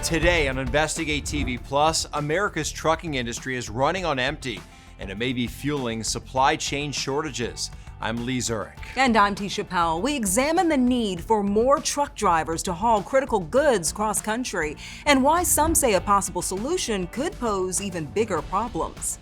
Today on Investigate TV Plus, America's trucking industry is running on empty, and it may be fueling supply chain shortages. I'm Lee Zurich. And I'm Tisha Powell. We examine the need for more truck drivers to haul critical goods cross-country and why some say a possible solution could pose even bigger problems.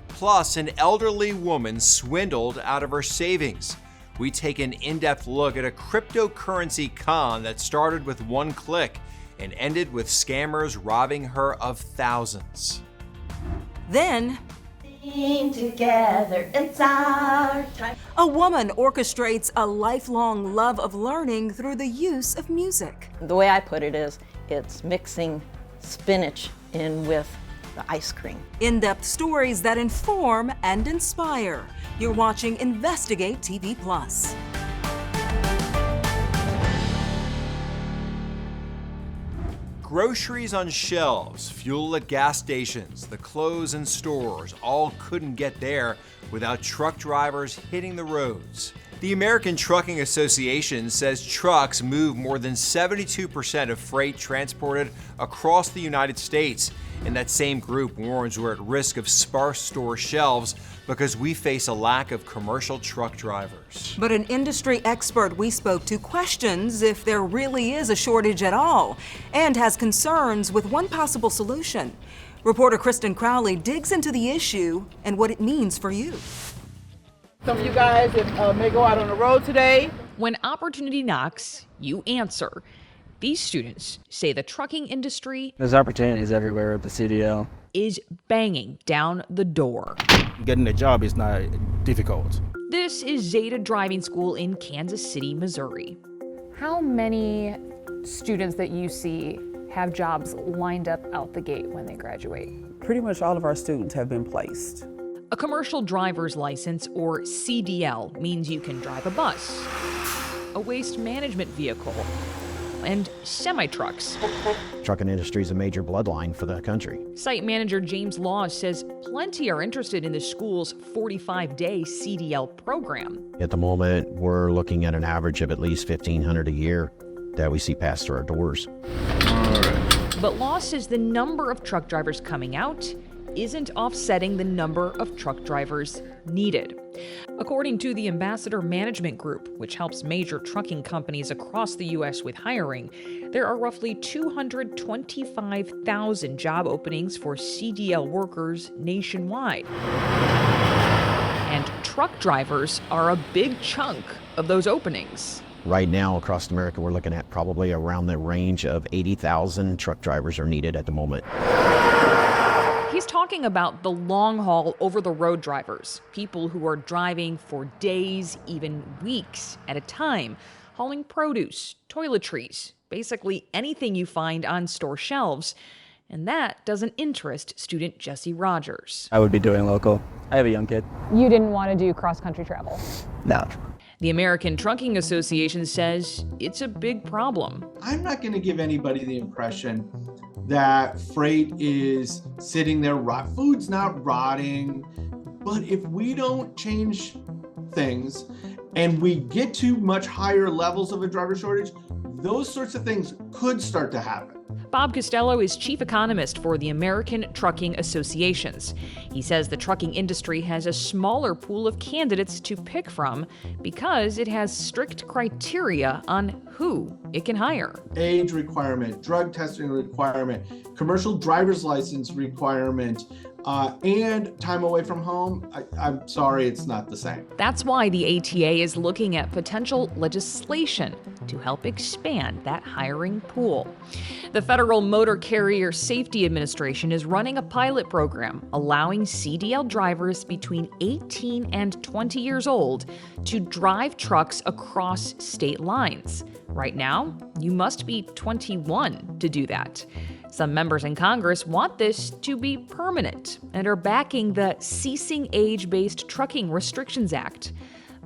Plus, an elderly woman swindled out of her savings. We take an in-depth look at a cryptocurrency con that started with one click and ended with scammers robbing her of thousands. Then, together, it's our time. A woman orchestrates a lifelong love of learning through the use of music. The way I put it is, it's mixing spinach in with the ice cream. In-depth stories that inform and inspire. You're watching Investigate TV Plus. Groceries on shelves, fuel at gas stations, the clothes in stores all couldn't get there without truck drivers hitting the roads. The American Trucking Association says trucks move more than 72% of freight transported across the United States. And that same group warns we're at risk of sparse store shelves because we face a lack of commercial truck drivers. But an industry expert we spoke to questions if there really is a shortage at all and has concerns with one possible solution. Reporter Kristen Crowley digs into the issue and what it means for you. Some of you guys that may go out on the road today. When opportunity knocks, you answer. These students say the trucking industry There's opportunities everywhere at the CDL. is banging down the door. Getting a job is not difficult. This is Zeta Driving School in Kansas City, Missouri. How many students that you see have jobs lined up out the gate when they graduate? Pretty much all of our students have been placed. A commercial driver's license, or CDL, means you can drive a bus, a waste management vehicle, and semi-trucks. Trucking industry is a major bloodline for the country. Site manager James Laws says plenty are interested in the school's 45-day CDL program. At the moment, we're looking at an average of at least 1,500 a year that we see pass through our doors. But Laws says the number of truck drivers coming out isn't offsetting the number of truck drivers needed. According to the Ambassador Management Group, which helps major trucking companies across the U.S. with hiring, there are roughly 225,000 job openings for CDL workers nationwide. And truck drivers are a big chunk of those openings. Right now, across America, we're looking at probably around the range of 80,000 truck drivers are needed at the moment. He's talking about the long-haul, over-the-road drivers, people who are driving for days, even weeks at a time, hauling produce, toiletries, basically anything you find on store shelves. And that doesn't interest student Jesse Rogers. I would be doing local. I have a young kid. You didn't want to do cross-country travel? No. The American Trucking Association says it's a big problem. I'm not going to give anybody the impression that freight is sitting there, food's not rotting. But if we don't change things and we get to much higher levels of a driver shortage, those sorts of things could start to happen. Bob Costello is chief economist for the American Trucking Associations. He says the trucking industry has a smaller pool of candidates to pick from because it has strict criteria on who it can hire. Age requirement, drug testing requirement, commercial driver's license requirement, and time away from home. I'm sorry, it's not the same. That's why the ATA is looking at potential legislation to help expand that hiring pool. The Federal Motor Carrier Safety Administration is running a pilot program allowing CDL drivers between 18 and 20 years old to drive trucks across state lines. Right now, you must be 21 to do that. Some members in Congress want this to be permanent and are backing the Ceasing Age-Based Trucking Restrictions Act.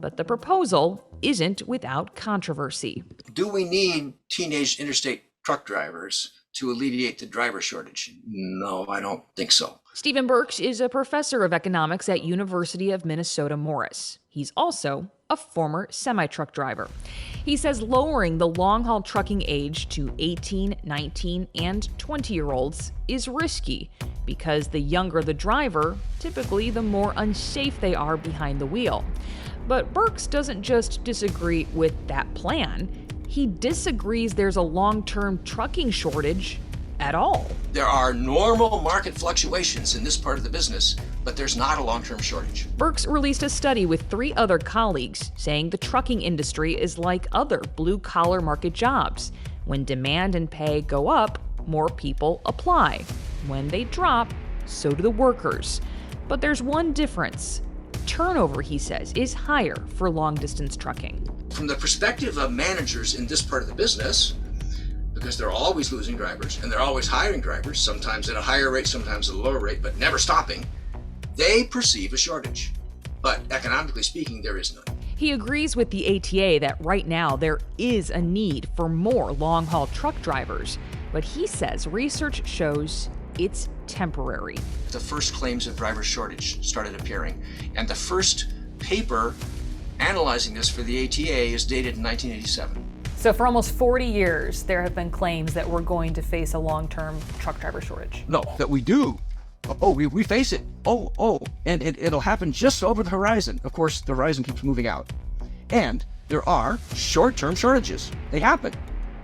But the proposal isn't without controversy. Do we need teenage interstate truck drivers to alleviate the driver shortage? No, I don't think so. Stephen Burks is a professor of economics at University of Minnesota Morris. He's also a former semi-truck driver. He says lowering the long-haul trucking age to 18, 19, and 20-year-olds is risky because the younger the driver, typically the more unsafe they are behind the wheel. But Burks doesn't just disagree with that plan. He disagrees there's a long-term trucking shortage at all. There are normal market fluctuations in this part of the business, but there's not a long-term shortage. Burks released a study with 3 other colleagues saying the trucking industry is like other blue-collar market jobs. When demand and pay go up, more people apply. When they drop, so do the workers. But there's one difference. Turnover, he says, is higher for long-distance trucking. From the perspective of managers in this part of the business, because they're always losing drivers and they're always hiring drivers, sometimes at a higher rate, sometimes at a lower rate, but never stopping, they perceive a shortage. But economically speaking, there is none. He agrees with the ATA that right now there is a need for more long-haul truck drivers, but he says research shows it's temporary. The first claims of driver shortage started appearing, and the first paper analyzing this for the ATA is dated in 1987. So for almost 40 years, there have been claims that we're going to face a long-term truck driver shortage. No, that we do. We face it. And it'll happen just over the horizon. Of course, the horizon keeps moving out. And there are short-term shortages. They happen,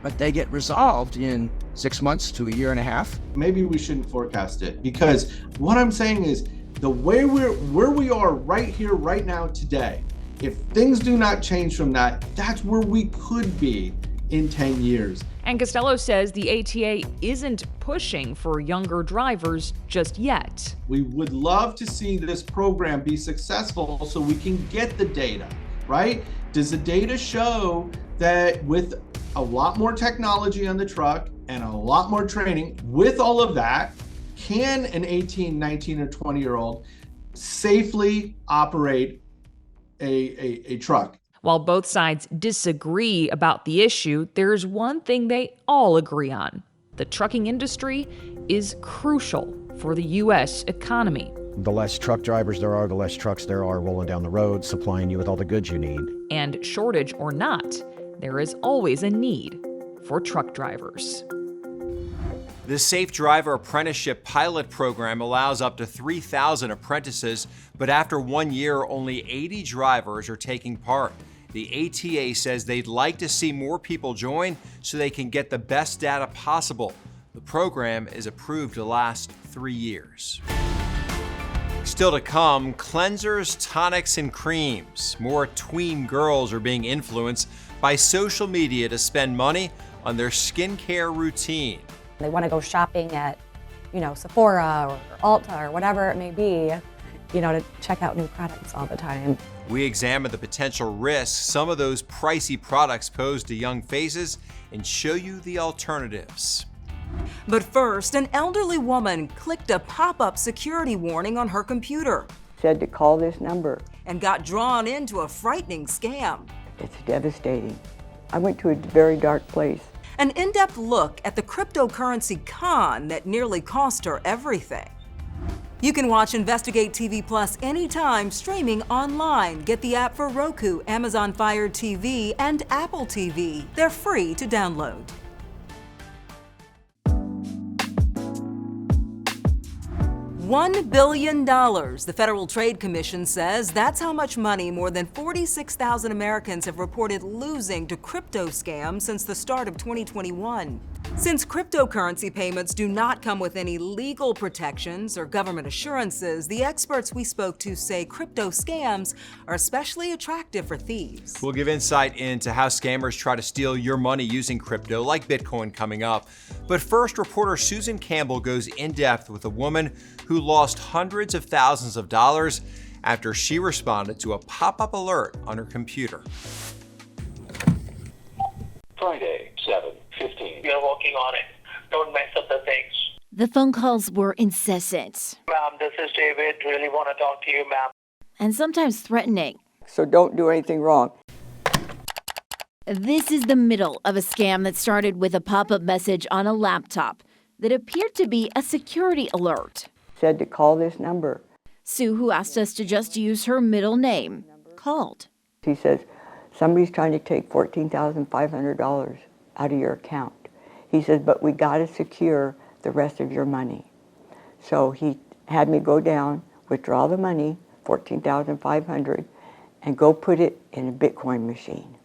but they get resolved in 6 months to a year and a half. Maybe we shouldn't forecast it, because what I'm saying is the way where we are right here, right now, today, if things do not change from that, that's where we could be in 10 years. And Costello says the ATA isn't pushing for younger drivers just yet. We would love to see this program be successful so we can get the data, right? Does the data show that with a lot more technology on the truck and a lot more training, with all of that, can an 18, 19, or 20-year-old safely operate a truck? While both sides disagree about the issue, there's one thing they all agree on. The trucking industry is crucial for the U.S. economy. The less truck drivers there are, the less trucks there are rolling down the road, supplying you with all the goods you need. And shortage or not, there is always a need for truck drivers. The Safe Driver Apprenticeship Pilot Program allows up to 3,000 apprentices, but after 1 year, only 80 drivers are taking part. The ATA says they'd like to see more people join so they can get the best data possible. The program is approved to last 3 years. Still to come, cleansers, tonics, and creams. More tween girls are being influenced by social media to spend money on their skincare routine. They want to go shopping at, Sephora or Ulta or whatever it may be, to check out new products all the time. We examine the potential risks some of those pricey products pose to young faces and show you the alternatives. But first, an elderly woman clicked a pop-up security warning on her computer. Said to call this number. And got drawn into a frightening scam. It's devastating. I went to a very dark place. An in-depth look at the cryptocurrency con that nearly cost her everything. You can watch Investigate TV Plus anytime streaming online. Get the app for Roku, Amazon Fire TV, and Apple TV. They're free to download. $1 billion. The Federal Trade Commission says that's how much money more than 46,000 Americans have reported losing to crypto scams since the start of 2021. Since cryptocurrency payments do not come with any legal protections or government assurances, the experts we spoke to say crypto scams are especially attractive for thieves. We'll give insight into how scammers try to steal your money using crypto, like Bitcoin, coming up. But first, reporter Susan Campbell goes in-depth with a woman who lost hundreds of thousands of dollars after she responded to a pop-up alert on her computer. Friday, 7:15. You're working on it. Don't mess up the things. The phone calls were incessant. Ma'am, this is David. Really want to talk to you, ma'am. And sometimes threatening. So don't do anything wrong. This is the middle of a scam that started with a pop-up message on a laptop that appeared to be a security alert. Said to call this number. Sue, who asked us to just use her middle name, called. He says, somebody's trying to take $14,500 out of your account. He says, but we got to secure the rest of your money. So he had me go down, withdraw the money, $14,500, and go put it in a Bitcoin machine.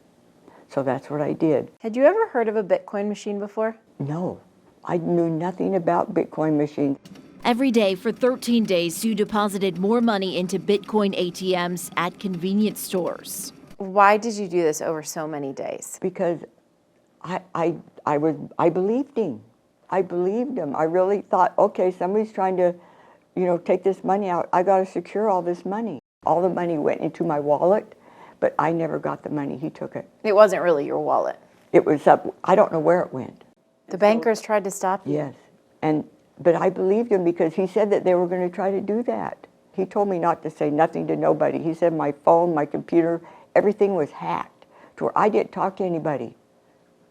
So that's what I did. Had you ever heard of a Bitcoin machine before? No, I knew nothing about Bitcoin machines. Every day for 13 days, Sue deposited more money into Bitcoin ATMs at convenience stores. Why did you do this over so many days? Because I believed him. I believed him. I really thought, okay, somebody's trying to, take this money out. I got to secure all this money. All the money went into my wallet, but I never got the money. He took it. It wasn't really your wallet. It was up. I don't know where it went. The bankers tried to stop you? Yes. But I believed him because he said that they were going to try to do that. He told me not to say nothing to nobody. He said my phone, my computer, everything was hacked to where I didn't talk to anybody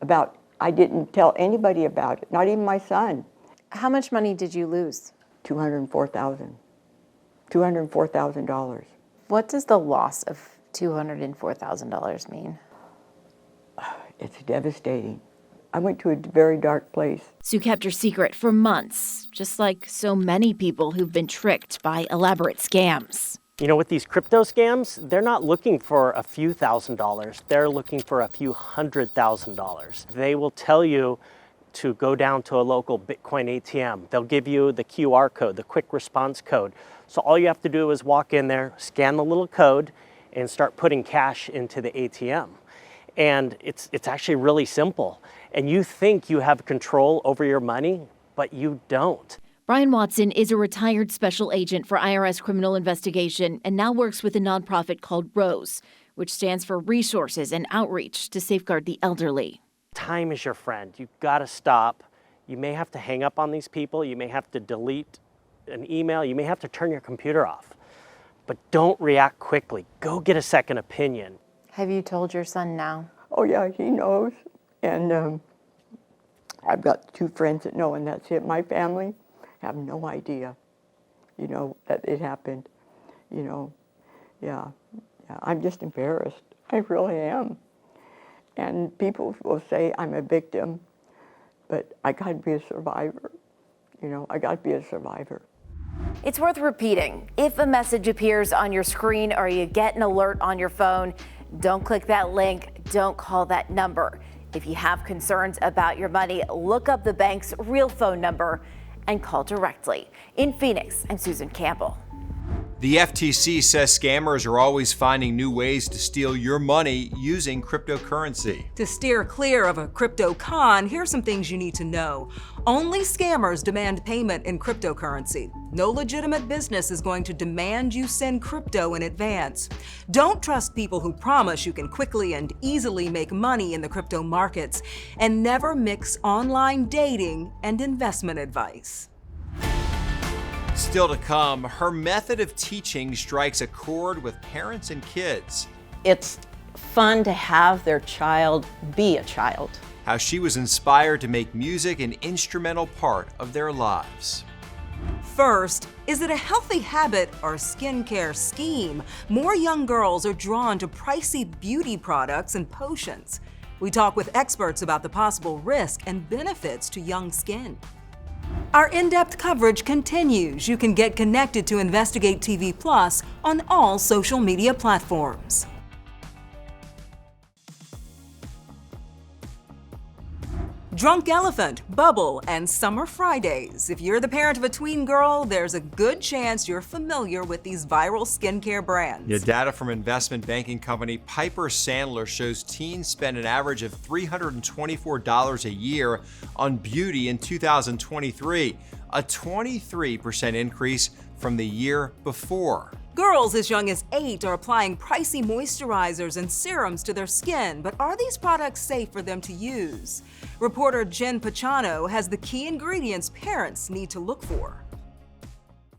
about, I didn't tell anybody about it, not even my son. How much money did you lose? $204,000. What does the loss of $204,000 mean? It's devastating. I went to a very dark place. Sue kept her secret for months, just like so many people who've been tricked by elaborate scams. With these crypto scams, they're not looking for a few $1,000s. They're looking for a few $100,000. They will tell you to go down to a local Bitcoin ATM. They'll give you the QR code, the quick response code. So all you have to do is walk in there, scan the little code, and start putting cash into the ATM. And it's actually really simple. And you think you have control over your money, but you don't. Brian Watson is a retired special agent for IRS criminal investigation and now works with a nonprofit called ROSE, which stands for Resources and Outreach to Safeguard the Elderly. Time is your friend. You've got to stop. You may have to hang up on these people. You may have to delete an email. You may have to turn your computer off. But don't react quickly. Go get a second opinion. Have you told your son now? Oh, yeah, he knows. And I've got 2 friends that know, and that's it. My family have no idea, that it happened. Yeah, I'm just embarrassed. I really am. And people will say I'm a victim, but I got to be a survivor. I got to be a survivor. It's worth repeating. If a message appears on your screen or you get an alert on your phone, don't click that link, don't call that number. If you have concerns about your money, look up the bank's real phone number and call directly. In Phoenix, I'm Susan Campbell. The FTC says scammers are always finding new ways to steal your money using cryptocurrency. To steer clear of a crypto con, here's some things you need to know. Only scammers demand payment in cryptocurrency. No legitimate business is going to demand you send crypto in advance. Don't trust people who promise you can quickly and easily make money in the crypto markets. And never mix online dating and investment advice. Still to come, her method of teaching strikes a chord with parents and kids. It's fun to have their child be a child. How she was inspired to make music an instrumental part of their lives. First, is it a healthy habit or skincare scheme? More young girls are drawn to pricey beauty products and potions. We talk with experts about the possible risk and benefits to young skin. Our in-depth coverage continues. You can get connected to InvestigateTV Plus on all social media platforms. Drunk Elephant, Bubble, and Summer Fridays. If you're the parent of a tween girl, there's a good chance you're familiar with these viral skincare brands. Yeah, data from investment banking company Piper Sandler shows teens spend an average of $324 a year on beauty in 2023, a 23% increase from the year before. Girls as young as 8 are applying pricey moisturizers and serums to their skin, but are these products safe for them to use? Reporter Jen Pachano has the key ingredients parents need to look for.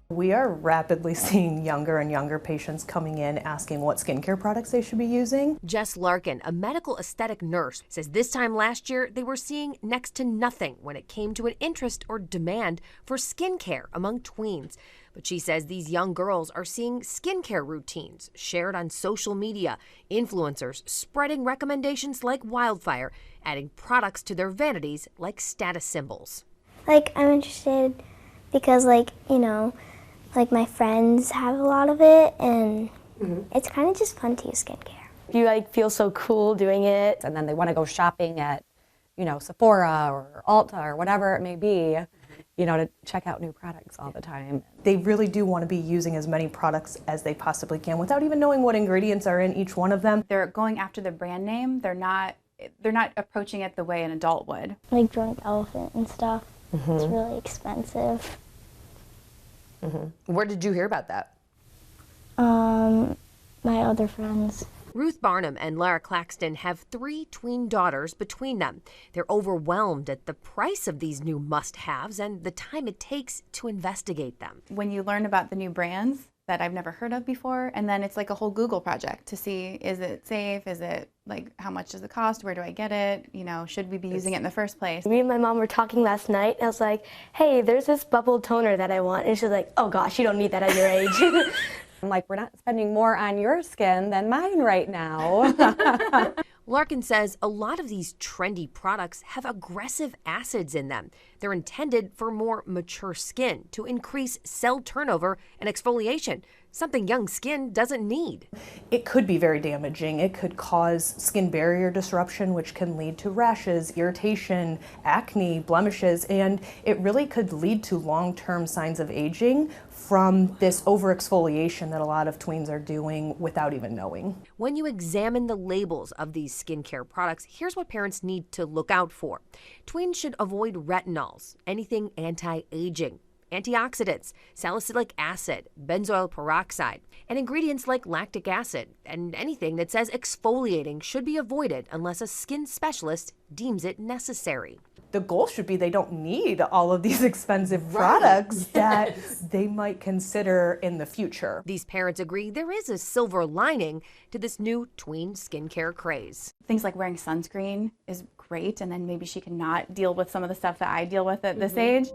We are rapidly seeing younger and younger patients coming in asking what skincare products they should be using. Jess Larkin, a medical aesthetic nurse, says this time last year they were seeing next to nothing when it came to an interest or demand for skincare among tweens. But she says these young girls are seeing skincare routines shared on social media, influencers spreading recommendations like wildfire, adding products to their vanities like status symbols. Like, I'm interested because, like, you know, like my friends have a lot of it, and it's kind of just fun to use skincare. You like feel so cool doing it, and then they want to go shopping at, you know, Sephora or Ulta or whatever it may be, you know, to check out new products all the time. They really do want to be using as many products as they possibly can without even knowing what ingredients are in each one of them. They're going after the brand name. They're not approaching it the way an adult would. Like Drunk Elephant and stuff. It's really expensive. Where did you hear about that? My other friends. Ruth Barnum and Lara Claxton have 3 tween daughters between them. They're overwhelmed at the price of these new must-haves and the time it takes to investigate them. When you learn about the new brands that I've never heard of before, and then it's like a whole Google project to see, is it safe? Is it like, how much does it cost? Where do I get it? You know, should we be using it in the first place? Me and my mom were talking last night, and I was like, hey, there's this bubble toner that I want. And she's like, oh gosh, you don't need that at your age. I'm like, we're not spending more on your skin than mine right now. Larkin says a lot of these trendy products have aggressive acids in them. They're intended for more mature skin to increase cell turnover and exfoliation, something young skin doesn't need. It could be very damaging. It could cause skin barrier disruption, which can lead to rashes, irritation, acne, blemishes, and it really could lead to long-term signs of aging from this overexfoliation that a lot of tweens are doing without even knowing. When you examine the labels of these skincare products, here's what parents need to look out for. Tweens should avoid retinols, anything anti-aging, antioxidants, salicylic acid, benzoyl peroxide, and ingredients like lactic acid, and anything that says exfoliating should be avoided unless a skin specialist deems it necessary. The goal should be they don't need all of these expensive products that they might consider in the future. These parents agree there is a silver lining to this new tween skincare craze. Things like wearing sunscreen is great, and then maybe she can not deal with some of the stuff that I deal with at this age.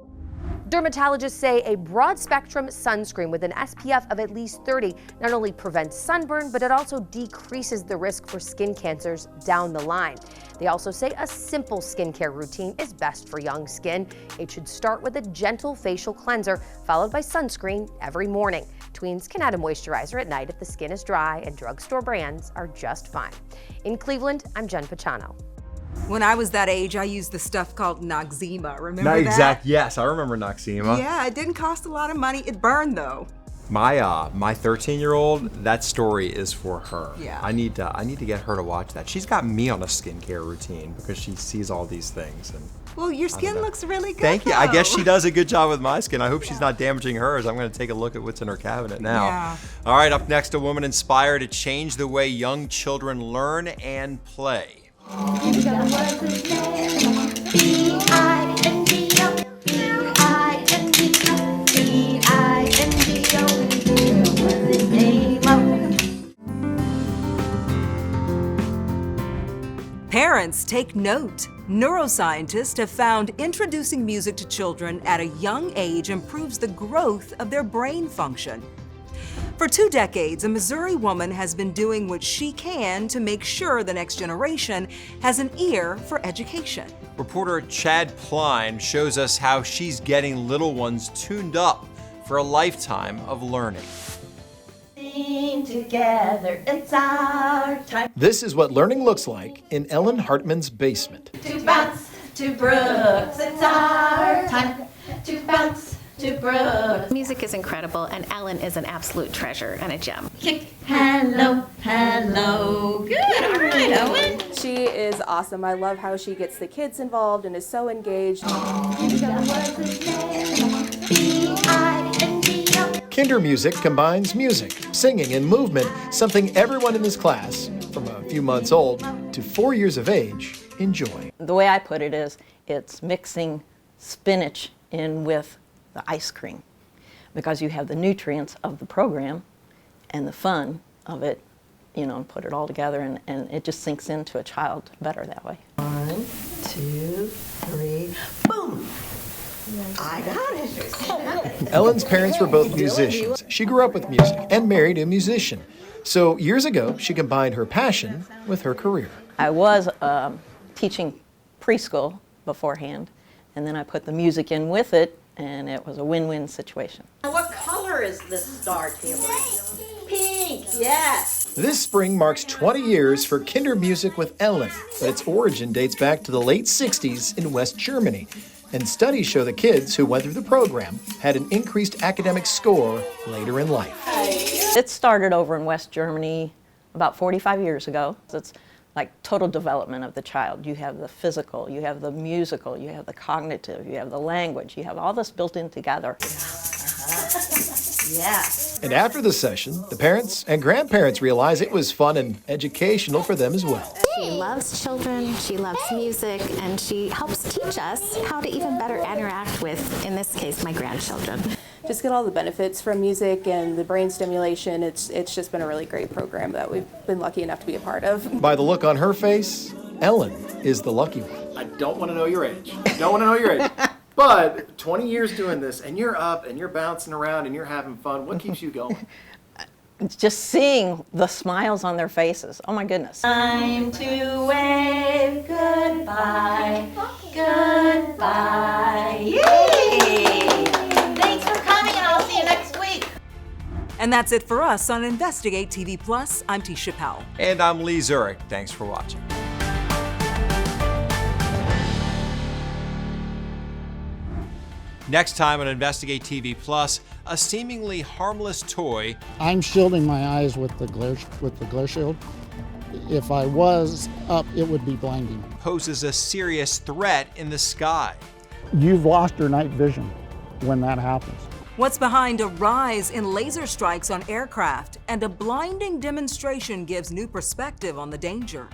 Dermatologists say a broad-spectrum sunscreen with an SPF of at least 30 not only prevents sunburn, but it also decreases the risk for skin cancers down the line. They also say a simple skincare routine is best for young skin. It should start with a gentle facial cleanser, followed by sunscreen every morning. Tweens can add a moisturizer at night if the skin is dry, and drugstore brands are just fine. In Cleveland, I'm Jen Pachano. When I was that age, I used the stuff called Noxzema. Remember that? Yes, I remember Noxzema. Yeah, it didn't cost a lot of money. It burned though. My 13-year-old, that story is for her. Yeah. I need to get her to watch that. She's got me on a skincare routine because she sees all these things. And well, your skin looks really good. Thank you. Though. I guess she does a good job with my skin. I hope she's not damaging hers. I'm going to take a look at what's in her cabinet now. Yeah. All right, up next, a woman inspired to change the way young children learn and play. Parents, take note. Neuroscientists have found introducing music to children at a young age improves the growth of their brain function. For 2 decades, a Missouri woman has been doing what she can to make sure the next generation has an ear for education. Reporter Chad Pline shows us how she's getting little ones tuned up for a lifetime of learning. Sing together, it's our time. This is what learning looks like in Ellen Hartman's basement. To bounce to Brooks, it's our time. To bounce to Brooks. Music is incredible, and Ellen is an absolute treasure and a gem. Kick, hello, hello. Good, all right, Owen. She is awesome. I love how she gets the kids involved and is so engaged. Kinder Music combines music, singing, and movement, something everyone in this class, from a few months old to 4 years of age, enjoy. The way I put it is, it's mixing spinach in with the ice cream, because you have the nutrients of the program and the fun of it, you know, and put it all together, and it just sinks into a child better that way. 1, 2, 3, boom! I got it. Ellen's parents were both musicians. She grew up with music and married a musician. So years ago, she combined her passion with her career. I was teaching preschool beforehand, and then I put the music in with it, and it was a win-win situation. What color is this star, Tambourine? Pink, yes. This spring marks 20 years for Kindermusik with Ellen, but its origin dates back to the late 60s in West Germany. And studies show the kids who went through the program had an increased academic score later in life. It started over in West Germany about 45 years ago. It's like total development of the child. You have the physical, you have the musical, you have the cognitive, you have the language, you have all this built in together. Yes. And after the session, the parents and grandparents realized it was fun and educational for them as well. She loves children, she loves music, and she helps teach us how to even better interact with, in this case, my grandchildren. Just get all the benefits from music and the brain stimulation. It's just been a really great program that we've been lucky enough to be a part of. By the look on her face, Ellen is the lucky one. I don't want to know your age. Don't want to know your age. But 20 years doing this, and you're up, and you're bouncing around, and you're having fun. What keeps you going? Just seeing the smiles on their faces. Oh my goodness. Time to wave goodbye, goodbye. Yay! Thanks for coming, and I'll see you next week. And that's it for us on Investigate TV Plus. I'm Tisha Powell. And I'm Lee Zurich. Thanks for watching. Next time on Investigate TV Plus, a seemingly harmless toy. I'm shielding my eyes with the glare shield. If I was up, it would be blinding. Poses a serious threat in the sky. You've lost your night vision when that happens. What's behind a rise in laser strikes on aircraft, and a blinding demonstration gives new perspective on the danger.